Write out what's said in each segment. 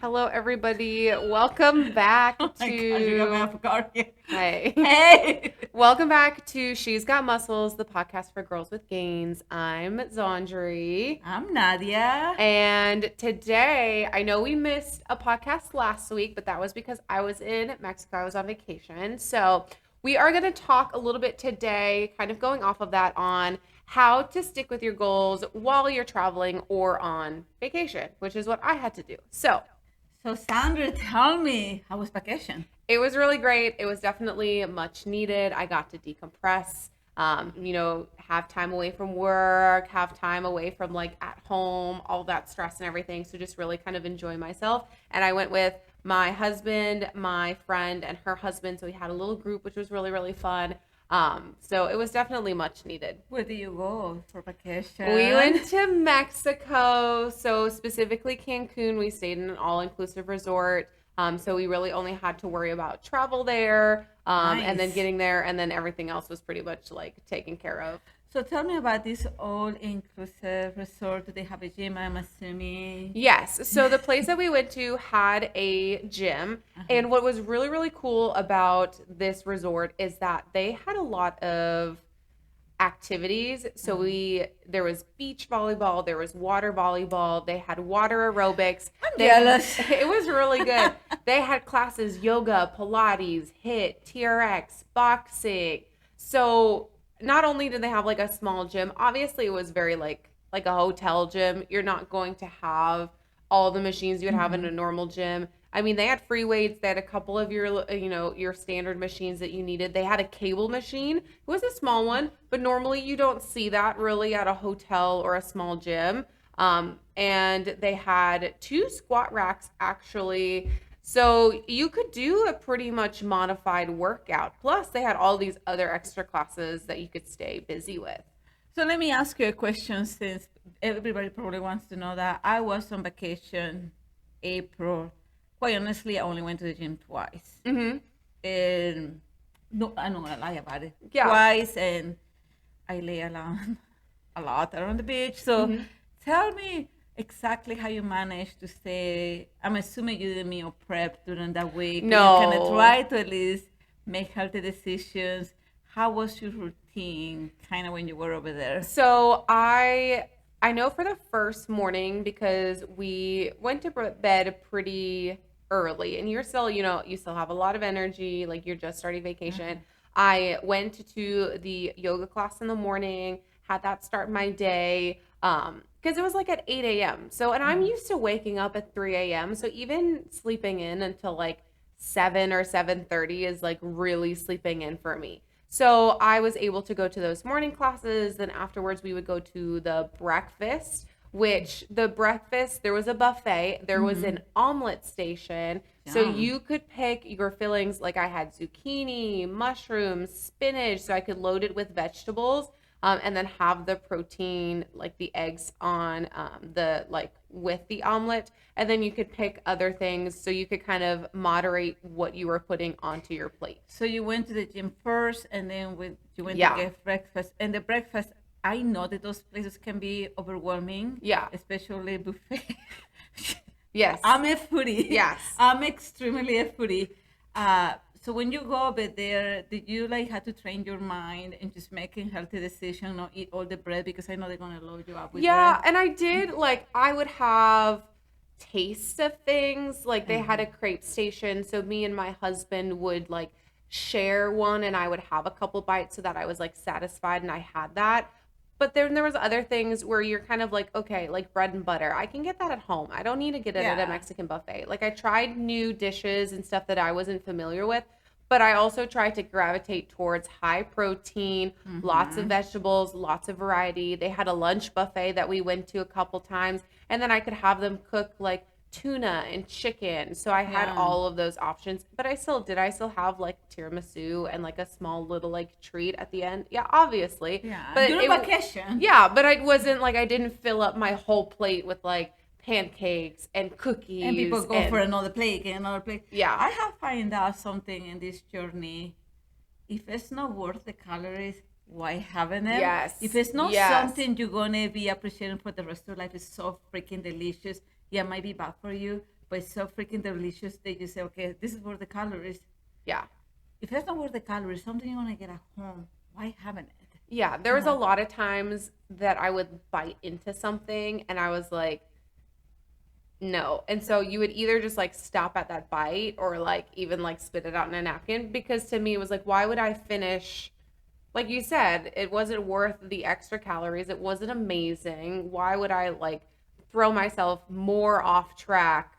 Hello, everybody. Welcome back Oh my gosh, you got me to. off guard here. Hey. Hey! Welcome back to She's Got Muscles, the podcast for girls with gains. I'm Zandri. I'm Nadia. And today, I know we missed a podcast last week, but that was because I was in Mexico. I was on vacation. So, we are going to talk a little bit today, kind of going off of that, on how to stick with your goals while you're traveling or on vacation, which is what I had to do. So, So, Sandra, tell me, how was vacation? it was really great. It was definitely much needed. I got to decompress, have time away from work, have time away from like at home, all that stress and everything. So just really kind of enjoy myself. And I went with my husband, my friend, and her husband. So we had a little group, which was really, really fun. So it was definitely much needed. Where do you go for We vacation? went to Mexico, so specifically Cancun. We stayed in an all-inclusive resort. So we really only had to worry about travel there, and then Nice. getting there, and then everything else was pretty much like taken care of. So, tell me about this all-inclusive resort. Do they have a gym, I'm assuming? Yes. So the place that we went to had a gym. Uh-huh. And what was really, really cool about this resort is that they had a lot of activities. So Uh-huh. there was beach volleyball, there was water volleyball, they had water aerobics. I'm They jealous. it was really good. They had classes yoga, Pilates, HIIT, TRX, boxing. So not only did they have like a small gym, obviously it was very like a hotel gym. You're not going to have all the machines you would have in Mhm. a normal gym. I mean, they had free weights. They had a couple of your standard machines that you needed. They had a cable machine. It was a small one, but normally you don't see that really at a hotel or a small gym. And they had two squat racks actually. So you could do a pretty much modified workout. Plus, they had all these other extra classes that you could stay busy with. So, let me ask you a question since everybody probably wants to know that. I was on vacation April. Quite honestly, I only went to the gym twice. Mm-hmm. And no, I'm not gonna lie about it. Yeah. Twice, and I lay around a lot around the beach. So, Mm-hmm. tell me exactly how you managed to stay. I'm assuming you did meal prep during that week. You kind of No. try to at least make healthy decisions. How was your routine, kind of when you were over there? So I know for the first morning because we went to bed pretty early and you're still, you still have a lot of energy, like you're just starting vacation. Uh-huh. I went to the yoga class in the morning, had that start my day. Because it was like at 8 a.m. So, and I'm Mhm. used to waking up at 3 a.m. So even sleeping in until like 7 or 7:30 is like really sleeping in for me. So I was able to go to those morning classes. Then afterwards, we would go to the breakfast, which the breakfast, there was a buffet, there was Mhm. an omelet station. So Yum. you could pick your fillings. Like I had zucchini, mushrooms, spinach. So I could load it with vegetables, and then have the protein, like the eggs on the like with the omelet. And then you could pick other things. So you could kind of moderate what you were putting onto your plate. So you went to the gym first, and then you went to Yeah. get breakfast. And the breakfast, I know that those places can be overwhelming, Yeah. especially buffet. Yes. I'm a foodie. Yes. I'm extremely a foodie. So when you go over there, did you like have to train your mind and just making healthy decision, not eat all the bread because I know they're gonna load you up with Yeah, bread. and I did like I would have tastes of things. Like they had Uh-huh. a crepe station, so me and my husband would like share one and I would have a couple bites so that I was like satisfied and I had that. But then there was other things where you're kind of like, okay, like bread and butter. I can get that at home. I don't need to get it at a Yeah. Mexican buffet. Like I tried new dishes and stuff that I wasn't familiar with, but I also tried to gravitate towards high protein, lots of Mm-hmm. vegetables, lots of variety. They had a lunch buffet that we went to a couple times, and then I could have them cook like tuna and chicken. So I had Yeah. all of those options, but I still have like tiramisu and like a small little like treat at the end. Yeah, obviously. Yeah. But During vacation. yeah, but I wasn't like I didn't fill up my whole plate with like pancakes and And people cookies go for and another plate and another plate. yeah. I have find out something in this journey. If it's not worth the calories, why having them? If Yes. it's not Yes. something you're gonna be appreciating for the rest of your life, it's so freaking delicious. Yeah, it might be bad for you, but it's so freaking delicious that you say, okay, this is worth the calories. Yeah. If that's not worth the calories, something you're gonna get at home, why haven't it? Yeah, there was a lot of times that I would bite into something and I was like, no. And so you would either just like stop at that bite or like even like spit it out in a napkin because to me it was like, why would I finish? Like you said, it wasn't worth the extra calories. It wasn't amazing. Why would I like throw myself more off track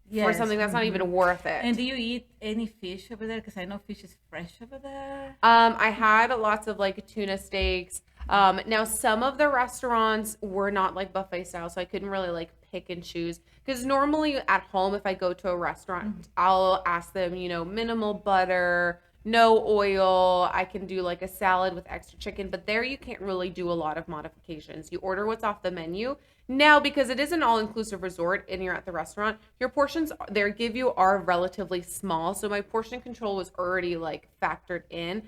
for Yes. something that's not even worth And it? do you eat any fish over there? Because I know fish is fresh over there. I had lots of like tuna steaks. Now some of the restaurants were not like buffet style, so I couldn't really like pick and choose. Because normally at home, if I go to a restaurant, I'll ask them, minimal butter, no oil. I can do like a salad with extra chicken, but there you can't really do a lot of modifications. You order what's off the menu. Now, because it is an all-inclusive resort and you're at the restaurant, your portions they give you are relatively small. So my portion control was already like factored in.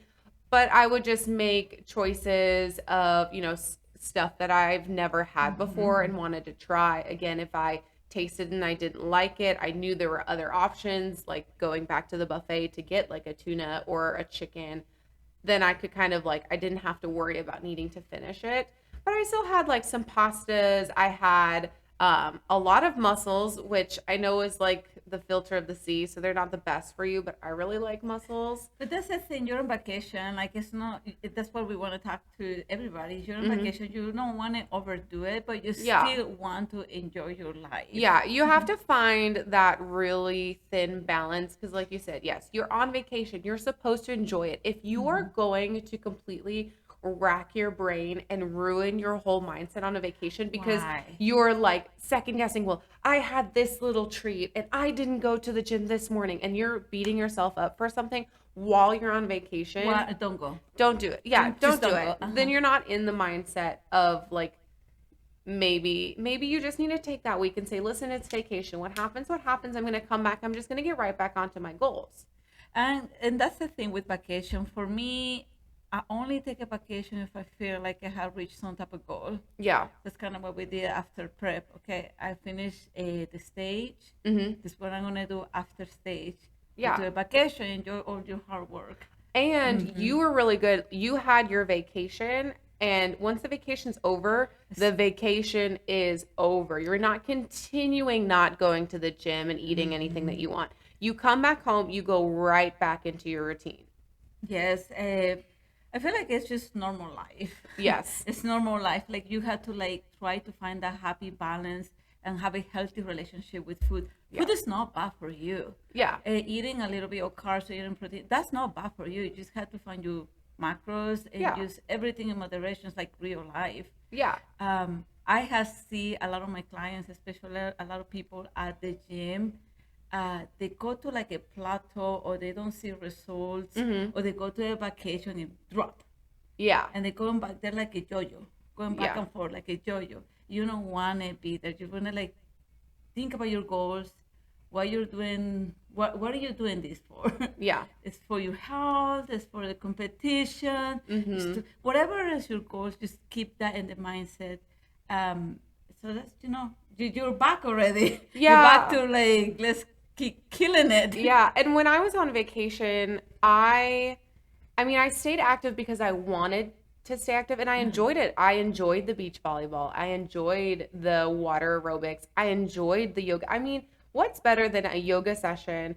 But I would just make choices of, stuff that I've never had before and wanted to try. Again, if I tasted and I didn't like it, I knew there were other options, like going back to the buffet to get like a tuna or a chicken. Then I could kind of like, I didn't have to worry about needing to finish it. But I still had like some pastas. I had a lot of mussels, which I know is like the filter of the sea, so they're not the best for you, but I really like mussels. But that's the thing, you're on vacation. Like, it's not, that's what we want to talk to everybody. You're on vacation, you don't want to overdo it, but you Yeah. still want to enjoy your life. Yeah, you have to find that really thin balance because, like you said, yes, you're on vacation. You're supposed to enjoy it. If you are going to completely rack your brain and ruin your whole mindset on a vacation because Why? you're like second guessing, well, I had this little treat and I didn't go to the gym this morning, and you're beating yourself up for something while you're on vacation. Well, don't go. Don't do it. Yeah, Just don't do don't it. go. Uh-huh. Then you're not in the mindset of like maybe you just need to take that week and say, listen, it's vacation. What happens, I'm going to come back. I'm just going to get right back onto my goals. And that's the thing with vacation. For me, I only take a vacation if I feel like I have reached some type of goal. Yeah. That's kind of what we did after prep. Okay, I finished the stage. Mm-hmm. This is what I'm gonna do after stage. Yeah. Go to a vacation, enjoy all your hard work. And you were really good. You had your vacation, and once the vacation's over, the vacation is over. You're not continuing not going to the gym and eating anything that you want. You come back home, you go right back into your routine. Yes, I feel like it's just normal life. Yes. It's normal life. Like, you have to like try to find that happy balance and have a healthy relationship with food. Yeah. Food is not bad for you. Yeah. Eating a little bit of carbs, eating protein, that's not bad for you. You just have to find your macros and Yeah. use everything in moderation. It's like real life. Yeah. I have seen a lot of my clients, especially a lot of people at the gym, they go to like a plateau, or they don't see results, or they go to a vacation and drop, Yeah. and they're going back. They're like a yo-yo, going back Yeah. and forth like a yo-yo. You don't want to be there. You want to like think about your goals, what you're doing, what are you doing this for? Yeah. It's for your health, it's for the competition, it's whatever is your goals, just keep that in the mindset. So that's, you're back already. You're back Yeah. to like, let's keep killing it. Yeah, and when I was on vacation, I mean, I stayed active because I wanted to stay active and I enjoyed it. I enjoyed the beach volleyball. I enjoyed the water aerobics. I enjoyed the yoga. I mean, what's better than a yoga session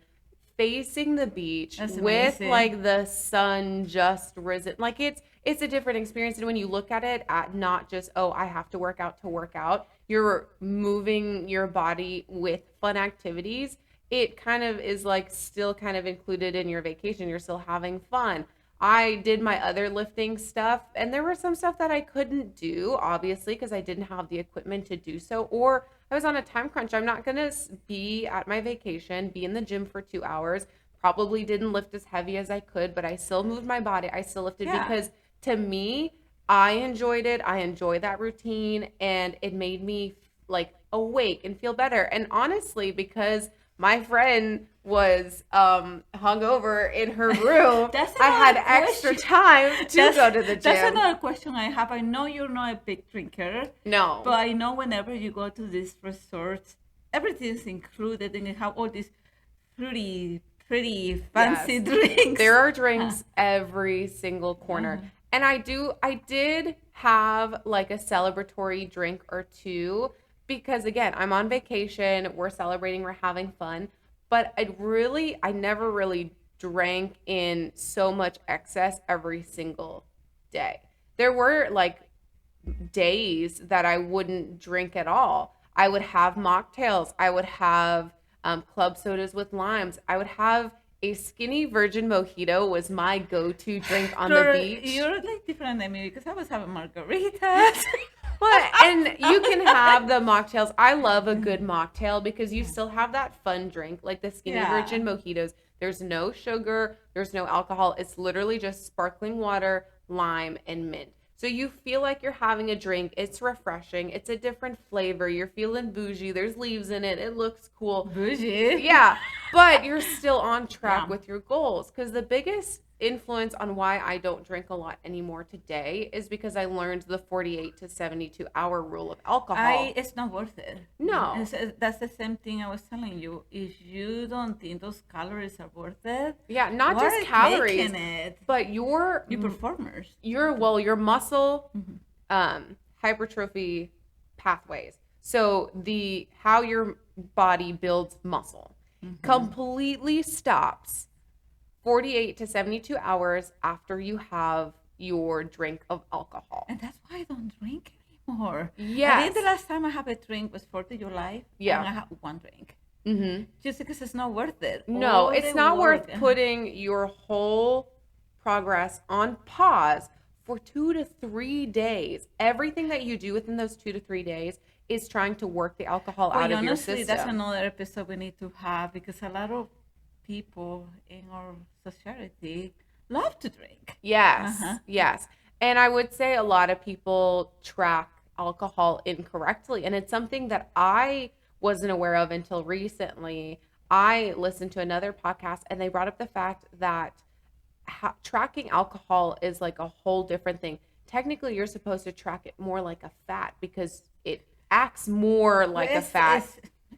facing the beach That's with amazing. like the sun just risen? Like it's a different experience. And when you look at it at not just, oh, I have to work out to work out, you're moving your body with fun activities. It kind of is like still kind of included in your vacation. You're still having fun. I did my other lifting stuff, and there was some stuff that I couldn't do, obviously, because I didn't have the equipment to do so, or I was on a time crunch. I'm not going to be at my vacation, be in the gym for 2 hours. Probably didn't lift as heavy as I could, but I still moved my body. I still lifted Yeah. because to me, I enjoyed it. I enjoy that routine, and it made me like awake and feel better. And honestly, because my friend was hungover in her room, That's I had another extra question. time to go to the That's gym. another question I have. I know you're not a big drinker, No. but I know whenever you go to these resorts, everything's included, and you have all these pretty fancy Yes. drinks. There are drinks every single corner. And I did have like a celebratory drink or two because again, I'm on vacation, we're celebrating, we're having fun, but I never really drank in so much excess every single day. There were like days that I wouldn't drink at all. I would have mocktails. I would have club sodas with limes. I would have a skinny virgin mojito was my go-to drink on the Girl, beach. you're like different than me because I was having margaritas. But and you can have the mocktails. I love a good mocktail because you still have that fun drink like the skinny Yeah. virgin mojitos. There's no sugar, there's no alcohol. It's literally just sparkling water, lime, and mint. So you feel like you're having a drink. It's refreshing. It's a different flavor. You're feeling bougie. There's leaves in it. It looks cool. Bougie. Yeah, but you're still on track Yeah. with your goals because the biggest influence on why I don't drink a lot anymore today is because I learned the 48 to 72 hour rule of alcohol. It's not worth it. No. That's the same thing I was telling you. If you don't think those calories are worth it, Yeah, not why just are you calories, taking it? but your Performers. your muscle hypertrophy pathways. So the how your body builds muscle completely stops 48 to 72 hours after you have your drink of alcohol. And that's why I don't drink anymore. I Yes. think the last time I have a drink was 4th of July. Yeah. And I had one drink. Mm-hmm. Just because it's not worth it. No, All it's the not worth work. putting your whole progress on pause for 2 to 3 days. Everything that you do within those 2 to 3 days is trying to work the alcohol out of your Honestly, system. that's another episode we need to have because a lot of people in our society love to drink. Yes, Uh-huh. yes. And I would say a lot of people track alcohol incorrectly. And it's something that I wasn't aware of until recently. I listened to another podcast and they brought up the fact that tracking alcohol is like a whole different thing. Technically, you're supposed to track it more like a fat because it acts more like a fat.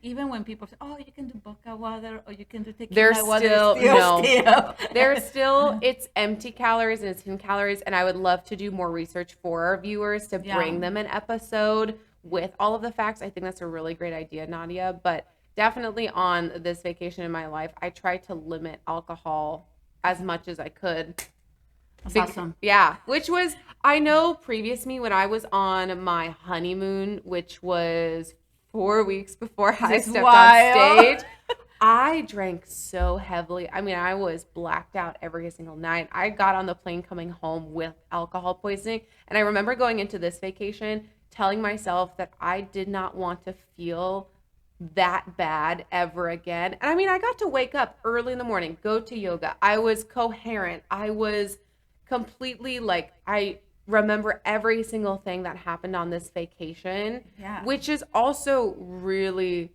Even when people say, "Oh, you can do vodka water or you can do tequila There's water," still no. still. There's still it's empty calories and it's hidden calories, and I would love to do more research for our viewers to Yeah. bring them an episode with all of the facts. I think that's a really great idea, Nadia. But definitely on this vacation in my life, I tried to limit alcohol as much as I could. That's awesome. Yeah, which was I know previous me when I was on my honeymoon, which was 4 weeks before I Just stepped wild. on stage. I drank so heavily. I mean, I was blacked out every single night. I got on the plane coming home with alcohol poisoning. And I remember going into this vacation telling myself that I did not want to feel that bad ever again. And I mean, I got to wake up early in the morning, go to yoga. I was coherent. I was completely like, I remember every single thing that happened on this vacation, Yeah. which is also really,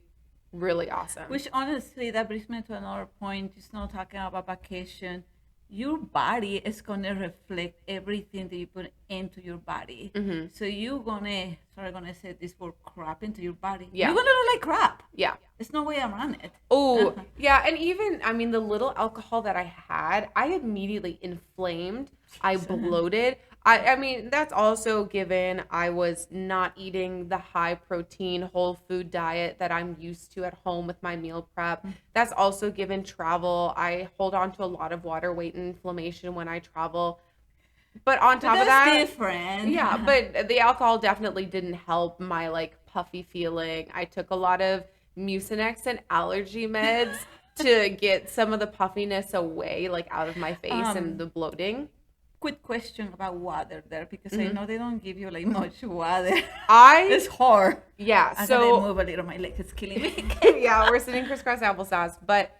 really awesome. Which honestly, that brings me to another point. Just not talking about vacation. Your body is gonna reflect everything that you put into your body. Mm-hmm. So you're gonna say this word crap into your body. Yeah. You're gonna look like crap. Yeah. There's no way around it. Oh, yeah. And even, I mean, the little alcohol that I had, I immediately inflamed. I bloated. I mean, that's also given I was not eating the high protein, whole food diet that I'm used to at home with my meal prep. That's also given travel. I hold on to a lot of water weight and inflammation when I travel. But on top of That's that, different. yeah, but the alcohol definitely didn't help my like puffy feeling. I took a lot of Mucinex and allergy meds to get some of the puffiness away, like out of my face and the bloating. Quick question about water there because Mm-hmm. I know they don't give you like much water. I It's hard. yeah, I so gotta move a little. My leg is killing me. yeah, we're sitting crisscross applesauce, but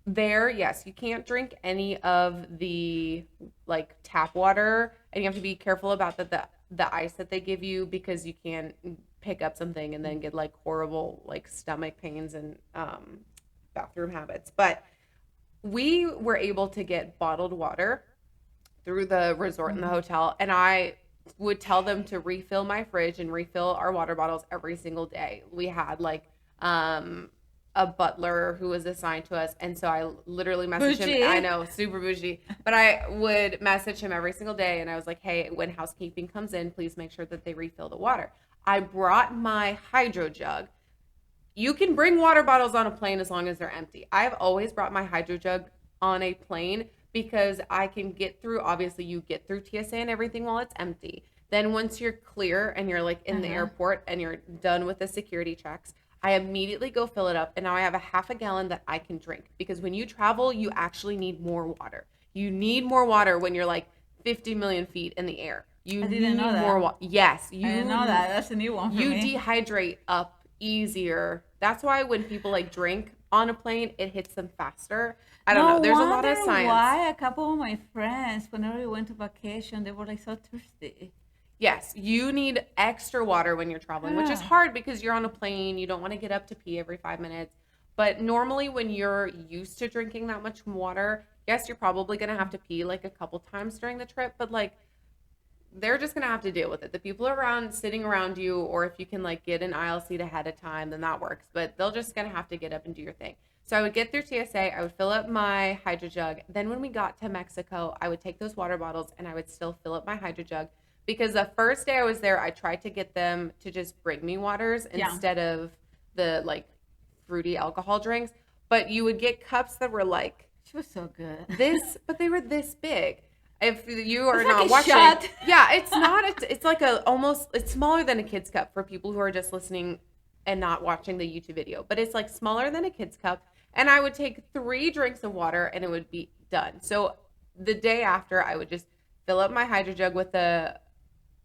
there, yes, you can't drink any of the like tap water, and you have to be careful about the ice that they give you because you can pick up something and then get like horrible like stomach pains and bathroom habits. But we were able to get bottled water through the resort and the hotel, and I would tell them to refill my fridge and refill our water bottles every single day. We had like a butler who was assigned to us. And so I literally messaged him. Bougie. I know, super bougie. But I would message him every single day. And I was like, hey, when housekeeping comes in, please make sure that they refill the water. I brought my hydro jug. You can bring water bottles on a plane as long as they're empty. I've always brought my hydro jug on a plane because I can get through, obviously you get through TSA and everything while it's empty. Then once you're clear and you're like in the airport and you're done with the security checks, I immediately go fill it up. And now I have a half a gallon that I can drink, because when you travel, you actually need more water. You need more water when you're like 50 million feet in the air. You I didn't need know that. more water. Yes. I didn't know that. That's a new one for You me. dehydrate up easier. That's why when people like drink on a plane, it hits them faster. I don't know. There's a lot of wonder science. Why a couple of my friends, whenever we went to vacation, they were like so thirsty. Yes, you need extra water when you're traveling, which is Yeah. hard because you're on a plane. You don't want to get up to pee every 5 minutes. But normally, when you're used to drinking that much water, yes, you're probably going to have to pee like a couple times during the trip. But like, they're just going to have to deal with it. The people around sitting around you, or if you can like get an aisle seat ahead of time, then that works. But they're just going to have to get up and do your thing. So I would get through TSA, I would fill up my hydro jug. Then when we got to Mexico, I would take those water bottles and I would still fill up my hydro jug, because the first day I was there, I tried to get them to just bring me waters Yeah. instead of the like fruity alcohol drinks. But you would get cups that were like She was so good. this, but they were this big. If you are It's like not a watching, shot. yeah, it's not. It's like a almost. It's smaller than a kid's cup for people who are just listening and not watching the YouTube video. But it's like smaller than a kid's cup, and I would take 3 drinks of water, and it would be done. So the day after, I would just fill up my hydro jug with the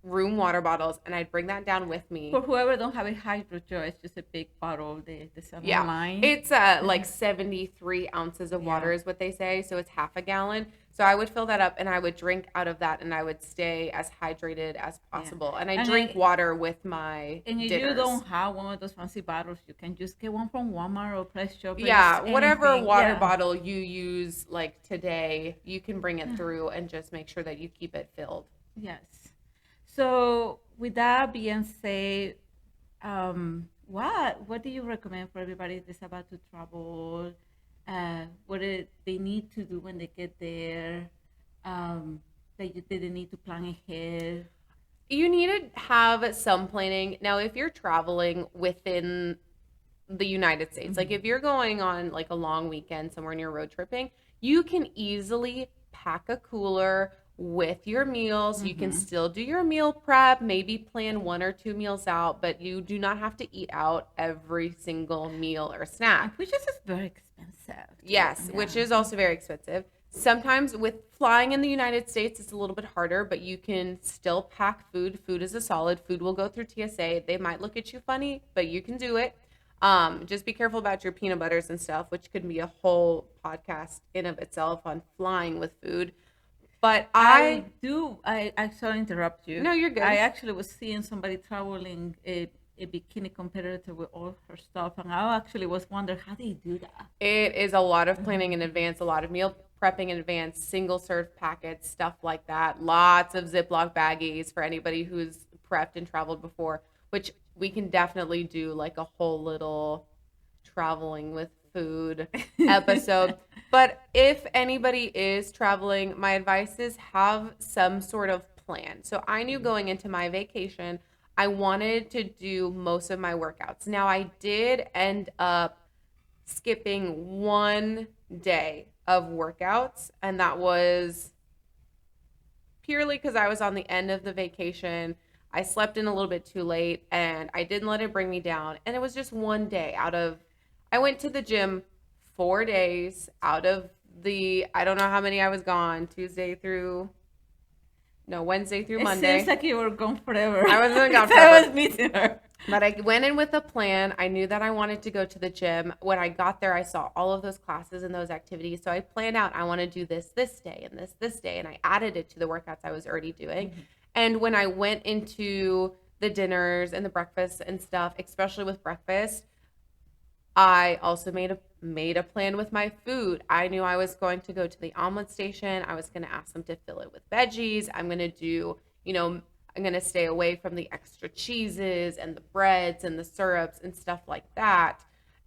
room water bottles, and I'd bring that down with me. For whoever don't have a hydro jar, it's just a big bottle they sell Yeah, online. it's like 73 ounces of water is what they say, so it's half a gallon. So I would fill that up and I would drink out of that, and I would stay as hydrated as possible. And I And drink I- water with my And if dinners. you don't have one of those fancy bottles, you can just get one from Walmart or Price Chopper. Yeah, just whatever anything. water Yeah. bottle you use like today, you can bring it through and just make sure that you keep it filled. Yes. So with that being said, what do you recommend for everybody that's about to travel? They need to do when they get there? That they need to plan ahead. You need to have some planning. Now, if you're traveling within the United States, like if you're going on like a long weekend somewhere and you're road tripping, you can easily pack a cooler with your meals. You can still do your meal prep, maybe plan 1 or 2 meals out, but you do not have to eat out every single meal or snack. Which is just very expensive. Yes, which is also very expensive. Sometimes with flying in the United States, it's a little bit harder, but you can still pack food. Food is a solid. Food will go through TSA. They might look at you funny, but you can do it. Just be careful about your peanut butters and stuff, which could be a whole podcast in of itself on flying with food. But I actually interrupt you. No, you're good. I actually was seeing somebody traveling a bikini competitor with all her stuff, and I actually was wondering how they do that. It is a lot of planning in advance, a lot of meal prepping in advance, single serve packets, stuff like that. Lots of Ziploc baggies for anybody who's prepped and traveled before, which we can definitely do like a whole little traveling with food episode. But if anybody is traveling, my advice is have some sort of plan. So I knew going into my vacation, I wanted to do most of my workouts. Now I did end up skipping 1 day of workouts, and that was purely because I was on the end of the vacation. I slept in a little bit too late, and I didn't let it bring me down. And it was just 1 day I went to the gym 4 days out of I don't know how many I was gone, Wednesday through Monday. It seems like you were gone forever. I wasn't gone I forever. was meeting her. But I went in with a plan. I knew that I wanted to go to the gym. When I got there, I saw all of those classes and those activities. So I planned out, I want to do this day and this day. And I added it to the workouts I was already doing. And when I went into the dinners and the breakfast and stuff, especially with breakfast, I also made a plan with my food. I knew I was going to go to the omelet station. I was going to ask them to fill it with veggies. I'm going to do, I'm going to stay away from the extra cheeses and the breads and the syrups and stuff like that.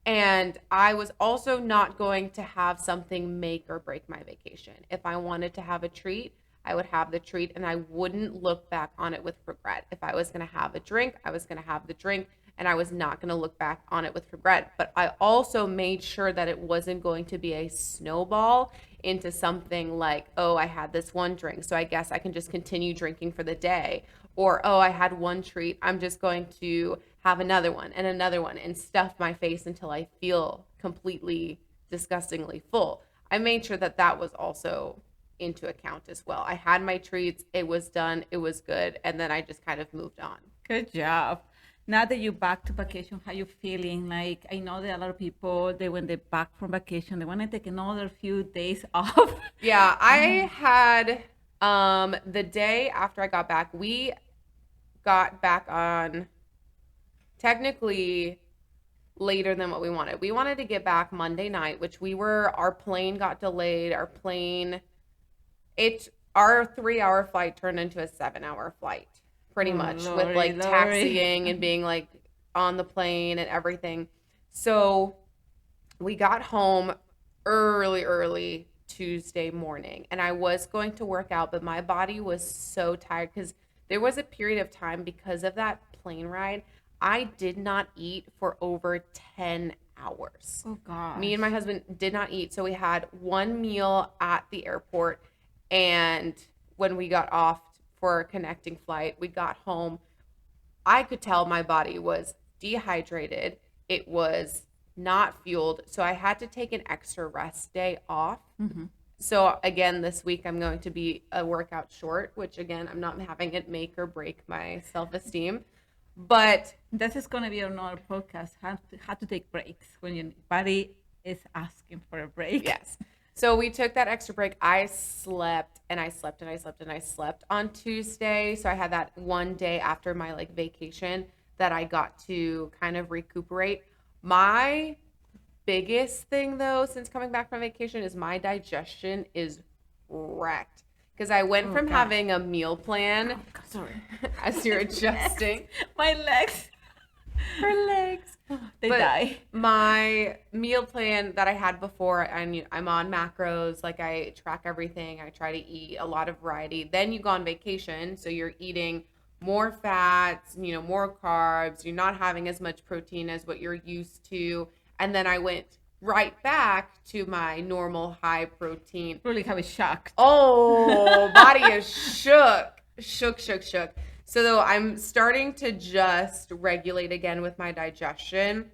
And I was also not going to have something make or break my vacation. If I wanted to have a treat, I would have the treat and I wouldn't look back on it with regret. If I was going to have a drink, I was going to have the drink and I was not going to look back on it with regret. But I also made sure that it wasn't going to be a snowball into something like, oh, I had this one drink, so I guess I can just continue drinking for the day. Or, oh, I had one treat, I'm just going to have another one and stuff my face until I feel completely disgustingly full. I made sure that that was also into account as well. I had my treats, it was done, it was good, and then I just kind of moved on. Good job. Now that you're back to vacation, how you feeling? Like, I know that a lot of people, when they're back from vacation, they want to take another few days off. Yeah, I had the day after I got back, we got back on technically later than what we wanted. We wanted to get back Monday night, which our plane got delayed. Our 3-hour flight turned into a 7-hour flight. Pretty much, Lordy, with like taxiing and being like on the plane and everything. So we got home early Tuesday morning and I was going to work out, but my body was so tired because there was a period of time because of that plane ride. I did not eat for over 10 hours. Oh, God. Me and my husband did not eat. So we had one meal at the airport. And when we got off for a connecting flight, we got home, I could tell my body was dehydrated. It was not fueled. So I had to take an extra rest day off. Mm-hmm. So again, this week I'm going to be a workout short, which again, I'm not having it make or break my self-esteem. But this is going to be another podcast, how to take breaks when your body is asking for a break. Yes. So we took that extra break. I slept and I slept and I slept and I slept on Tuesday. So I had that one day after my like vacation that I got to kind of recuperate. My biggest thing though, since coming back from vacation, is my digestion is wrecked. Because I went from having a meal plan as you're adjusting. My legs. Her legs. They die. My meal plan that I had before, I'm on macros, like I track everything. I try to eat a lot of variety. Then you go on vacation, so you're eating more fats, more carbs. You're not having as much protein as what you're used to. And then I went right back to my normal high protein. Really have a shock. Oh, body is shook. So though I'm starting to just regulate again with my digestion,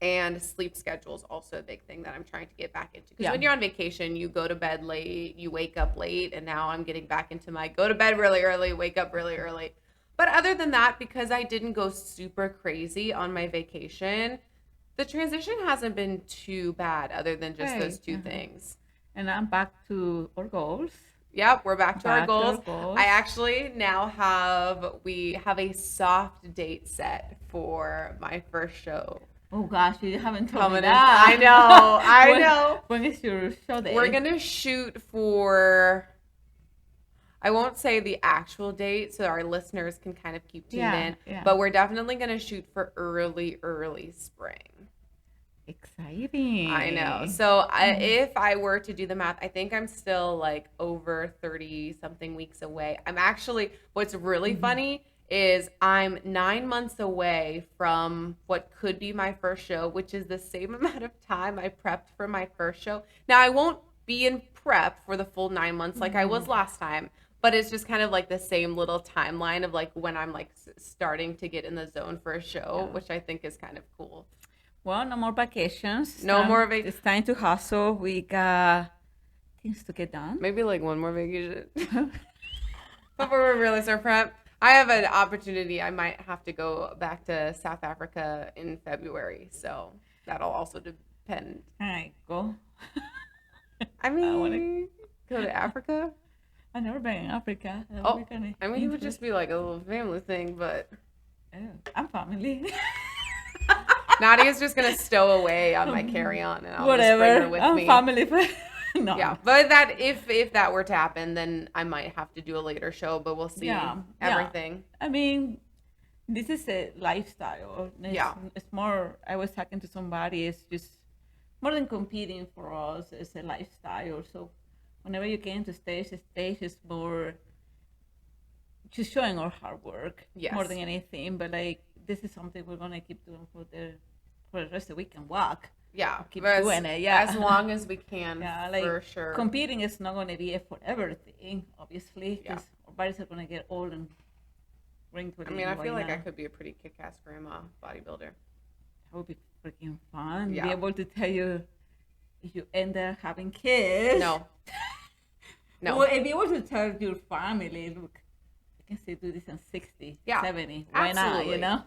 and sleep schedule is also a big thing that I'm trying to get back into. Because when you're on vacation, you go to bed late, you wake up late, and now I'm getting back into my go to bed really early, wake up really early. But other than that, because I didn't go super crazy on my vacation, the transition hasn't been too bad other than just those two things. And I'm back to our goals. Yep, we're back to our goals. I actually now we have a soft date set for my first show. Oh gosh, you haven't told me that. I know. When is your show date? We're going to shoot for, I won't say the actual date so our listeners can kind of keep tuned in, but we're definitely going to shoot for early spring. Exciting. I know. So if I were to do the math, I think I'm still like over 30 something weeks away. What's really funny is I'm 9 months away from what could be my first show, which is the same amount of time I prepped for my first show. Now I won't be in prep for the full 9 months like I was last time, but it's just kind of like the same little timeline of like when I'm like starting to get in the zone for a show, which I think is kind of cool. Well, no more vacations. It's time to hustle. We got things to get done. Maybe like one more vacation. Before we really start prep. I have an opportunity. I might have to go back to South Africa in February. So that'll also depend. All right, go. I mean, go to Africa? I've never been in Africa. It would just be like a little family thing, but... Oh, I'm family. Nadia's just gonna stow away on my carry-on, and I'll Whatever. just bring her with I'm me. family, but No. Yeah, but that if that were to happen, then I might have to do a later show, but we'll see everything. I mean, this is a lifestyle. It's more, I was talking to somebody, it's just more than competing for us, it's a lifestyle. So whenever you get into stage is more just showing our hard work more than anything. But like, this is something we're going to keep doing for the rest of the week and walk. Yeah, keep doing it. Yeah, as long as we can. Like, for sure. Competing is not going to be a forever thing, obviously, because our bodies are going to get old and wrinkly. I mean, I feel like I could be a pretty kick-ass grandma bodybuilder. That would be freaking fun. Be able to tell you if you end up having kids. No. Well, if you were to tell your family, look, I can still do this in 60, 70. Why not? You know.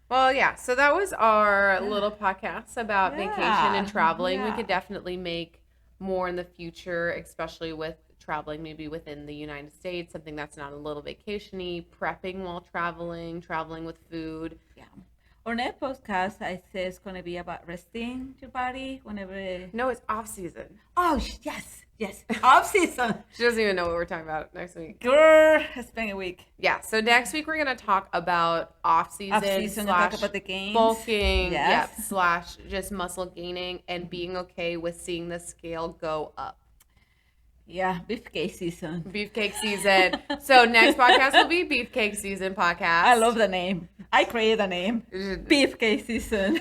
Well, yeah, so that was our little podcast about vacation and traveling. We could definitely make more in the future, especially with traveling maybe within the United States, something that's not a little vacation-y, prepping while traveling with food. Yeah. Our next podcast, I say, is going to be about resting your body whenever... No, it's off-season. Oh, yes. Off-season. She doesn't even know what we're talking about next week. Girl, it's been a week. Yeah, so next week we're going to talk about off-season talk about the gains. Bulking, slash just muscle gaining and being okay with seeing the scale go up. Yeah, beefcake season. Beefcake season. So next podcast will be Beefcake Season podcast. I love the name. I created the name. Beefcake season.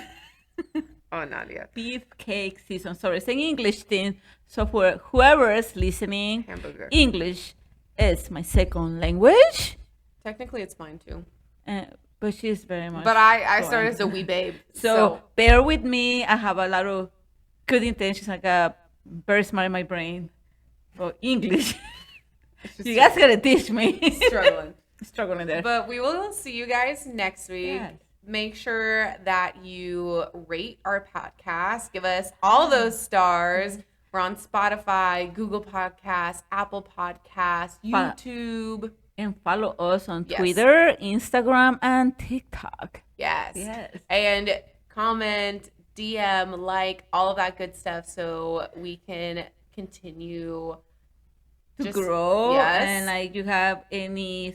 Oh, Nadia. Beefcake season. Sorry, it's an English thing. So for whoever is listening, hamburger. English is my second language. Technically, it's mine too. But she's very much. But I started as a wee babe. So bear with me. I have a lot of good intentions. I got very smart in my brain. For English. You guys gotta teach me. Struggling there. But we will see you guys next week. Yes. Make sure that you rate our podcast. Give us all those stars. We're on Spotify, Google Podcasts, Apple Podcasts, YouTube. And follow us on Twitter, Instagram, and TikTok. Yes. And comment, DM, like, all of that good stuff so we can continue to grow. And like, you have any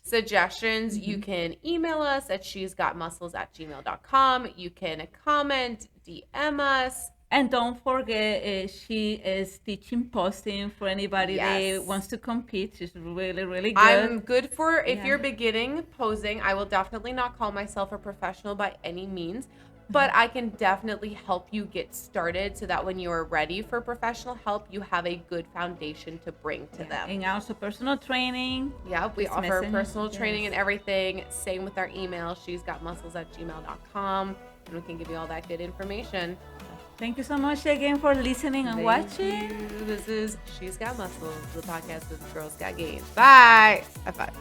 suggestions, you can email us at she'sgotmuscles@gmail.com. You can comment, DM us. And don't forget, she is teaching posting for anybody that wants to compete. She's really, really good. I'm good for, if you're beginning posing, I will definitely not call myself a professional by any means. But I can definitely help you get started so that when you are ready for professional help, you have a good foundation to bring to them. And also personal training. Yeah, we offer personal training and everything. Same with our email, she'sgotmuscles@gmail.com. And we can give you all that good information. Thank you so much again for listening and watching. This is She's Got Muscles, the podcast with Girls Got Gains. Bye. High five.